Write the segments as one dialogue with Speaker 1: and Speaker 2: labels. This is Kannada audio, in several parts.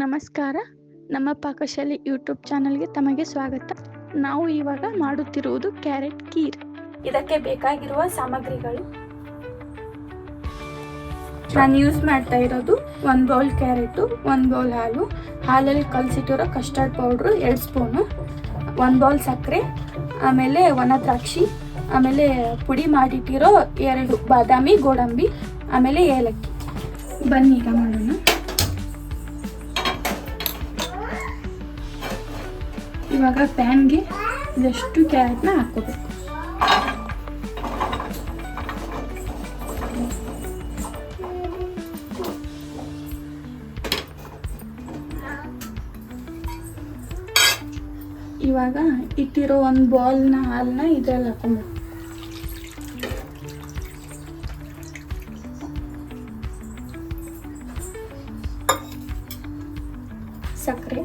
Speaker 1: ನಮಸ್ಕಾರ. ನಮ್ಮ ಪಾಕಶಾಲೆ ಯೂಟ್ಯೂಬ್ ಚಾನಲ್ಗೆ ತಮಗೆ ಸ್ವಾಗತ. ನಾವು ಇವಾಗ ಮಾಡುತ್ತಿರುವುದು ಕ್ಯಾರೆಟ್ ಕೀರ್. ಇದಕ್ಕೆ ಬೇಕಾಗಿರುವ ಸಾಮಗ್ರಿಗಳು: ನಾನು ಯೂಸ್ ಮಾಡ್ತಾ ಇರೋದು 1 ಬೌಲ್ ಕ್ಯಾರೆಟು, 1 ಬೌಲ್ ಹಾಲಲ್ಲಿ ಕಲಸಿಟ್ಟಿರೋ ಕಸ್ಟರ್ಡ್ ಪೌಡ್ರು 2 ಸ್ಪೂನು, 1 ಬೌಲ್ ಸಕ್ಕರೆ, ಆಮೇಲೆ ಒಣ ದ್ರಾಕ್ಷಿ, ಆಮೇಲೆ ಪುಡಿ ಮಾಡಿಟ್ಟಿರೋ 2 ಬಾದಾಮಿ, ಗೋಡಂಬಿ, ಆಮೇಲೆ ಏಲಕ್ಕಿ. ಬನ್ನಿ ಈಗ ಮಾಡೋಣ. ಇವಾಗ ಪ್ಯಾನ್ಗೆ ಇದಷ್ಟು ಕ್ಯಾರೆಟ್ನ ಹಾಕ್ಕೋಬೇಕು. ಇವಾಗ ಇಟ್ಟಿರೋ 1 ಬೌಲ್ನ ಹಾಲನ್ನ ಇದ್ರಲ್ಲಿ ಹಾಕ್ಕೊಬೇಕು. ಸಕ್ಕರೆ,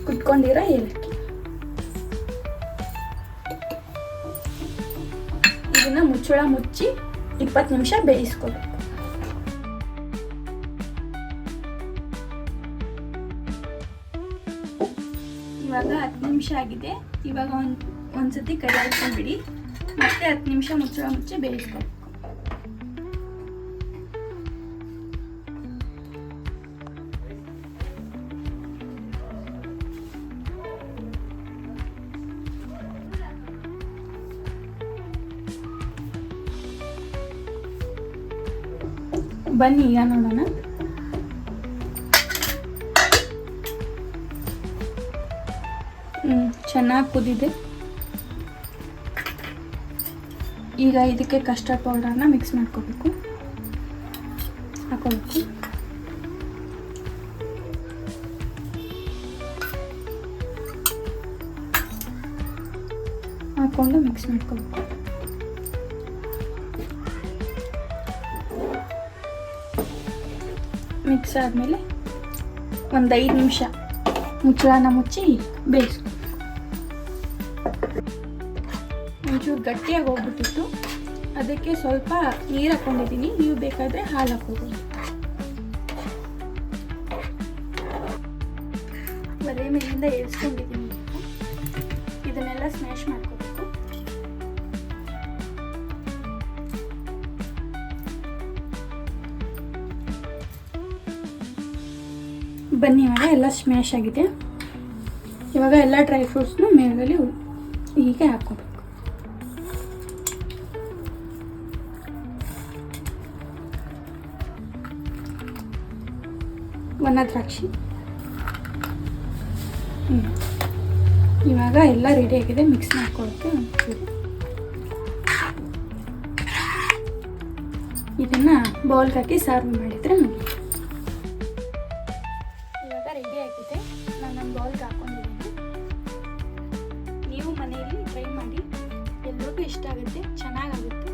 Speaker 1: ಕುಟ್ಕೊಂಡಿರೋ ಏಲಕ್ಕಿ. ಇದನ್ನ ಮುಚ್ಚಳ ಮುಚ್ಚಿ 20 ನಿಮಿಷ ಬೇಯಿಸ್ಕೋಬೇಕು. ಇವಾಗ 10 ನಿಮಿಷ ಆಗಿದೆ. ಇವಾಗ ಒಂದ್ಸತಿ ಕೈ ಹಾಕ್ಕೊಂಡ್ಬಿಡಿ, ಮತ್ತೆ 10 ನಿಮಿಷ ಮುಚ್ಚಳ ಮುಚ್ಚಿ ಬೇಯಿಸ್ಕೋಬೇಕು. ಬನ್ನಿ ಈಗ ನೋಡೋಣ. ಚೆನ್ನಾಗಿ ಕುದಿದೆ. ಈಗ ಇದಕ್ಕೆ ಕಸ್ಟರ್ಡ್ ಪೌಡರ್ನ ಮಿಕ್ಸ್ ಮಾಡ್ಕೋಬೇಕು, ಹಾಕೋಬೇಕು. ಹಾಕೊಂಡು ಮಿಕ್ಸ್ ಮಾಡ್ಕೋಬೇಕು. ಮಿಕ್ಸ್ ಆದಮೇಲೆ ಒಂದು 5 ನಿಮಿಷ ಮುಚ್ಚಳನ ಮುಚ್ಚಿ ಬೇಯಿಸ್ಕೊ. ಒಂಚೂರು ಗಟ್ಟಿಯಾಗಿ ಹೋಗ್ಬಿಟ್ಟಿತ್ತು, ಅದಕ್ಕೆ ಸ್ವಲ್ಪ ನೀರು ಹಾಕ್ಕೊಂಡಿದ್ದೀನಿ. ನೀವು ಬೇಕಾದರೆ ಹಾಲು ಹಾಕ್ಬೋದು. ಒಲೆ ಮೇಲಿಂದ ಇಳಿಸ್ಕೊಂಡಿದ್ದೀನಿ. ಇದನ್ನೆಲ್ಲ ಸ್ಮ್ಯಾಶ್ ಮಾಡ್ಕೋಬೇಕು. ಬನ್ನಿ, ಇವಾಗ ಎಲ್ಲ ಸ್ಮ್ಯಾಶ್ ಆಗಿದೆ. ಇವಾಗ ಎಲ್ಲ ಡ್ರೈ ಫ್ರೂಟ್ಸ್ನ ಮೇಲಲ್ಲಿ ಹೀಗೆ ಹಾಕ್ಕೋಬೇಕು. ಒಣ ದ್ರಾಕ್ಷಿ. ಇವಾಗ ಎಲ್ಲ ರೆಡಿ ಆಗಿದೆ. ಮಿಕ್ಸ್ ಮಾಡ್ಕೊಳ್ಳೋಕ್ಕೆ ಇದನ್ನು ಬೌಲ್ಗೆ ಹಾಕಿ ಸರ್ವ್ ಮಾಡಿದರೆ ನೋಡಿ. ಇವಾಗ ರೆಡಿ ಆಗಿದೆ. ನಾನು ನನ್ನ ಬೌಲ್ಗೆ ಹಾಕ್ಕೊಂಡಿದ್ದೀನಿ. ನೀವು ಮನೆಯಲ್ಲಿ ಟ್ರೈ ಮಾಡಿ, ಎಲ್ರಿಗೂ ಇಷ್ಟ ಆಗುತ್ತೆ, ಚೆನ್ನಾಗಾಗುತ್ತೆ.